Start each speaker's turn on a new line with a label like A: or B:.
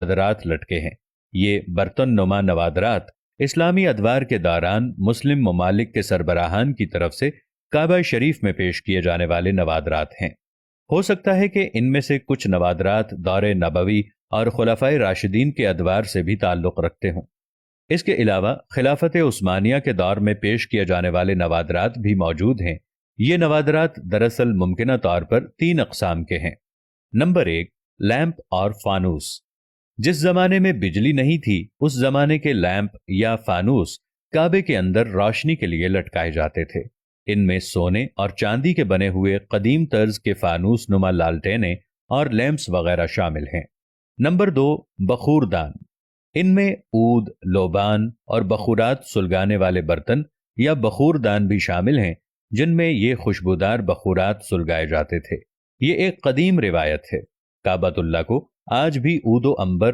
A: نوادرات لٹکے ہیں۔ یہ برتن نما نوادرات اسلامی ادوار کے دوران مسلم ممالک کے سربراہان کی طرف سے کعبہ شریف میں پیش کیے جانے والے نوادرات ہیں۔ ہو سکتا ہے کہ ان میں سے کچھ نوادرات دور نبوی اور خلفائے راشدین کے ادوار سے بھی تعلق رکھتے ہوں۔ اس کے علاوہ خلافت عثمانیہ کے دور میں پیش کیے جانے والے نوادرات بھی موجود ہیں۔ یہ نوادرات دراصل ممکنہ طور پر 3 اقسام کے ہیں۔ نمبر 1، لیمپ اور فانوس۔ جس زمانے میں بجلی نہیں تھی اس زمانے کے لیمپ یا فانوس کعبے کے اندر روشنی کے لیے لٹکائے جاتے تھے۔ ان میں سونے اور چاندی کے بنے ہوئے قدیم طرز کے فانوس نما لالٹینیں اور لیمپس وغیرہ شامل ہیں۔ نمبر 2، بخور دان۔ ان میں عود، لوبان اور بخورات سلگانے والے برتن یا بخور دان بھی شامل ہیں، جن میں یہ خوشبودار بخورات سلگائے جاتے تھے۔ یہ ایک قدیم روایت ہے۔ کعبۃ اللہ کو آج بھی عود و عنبر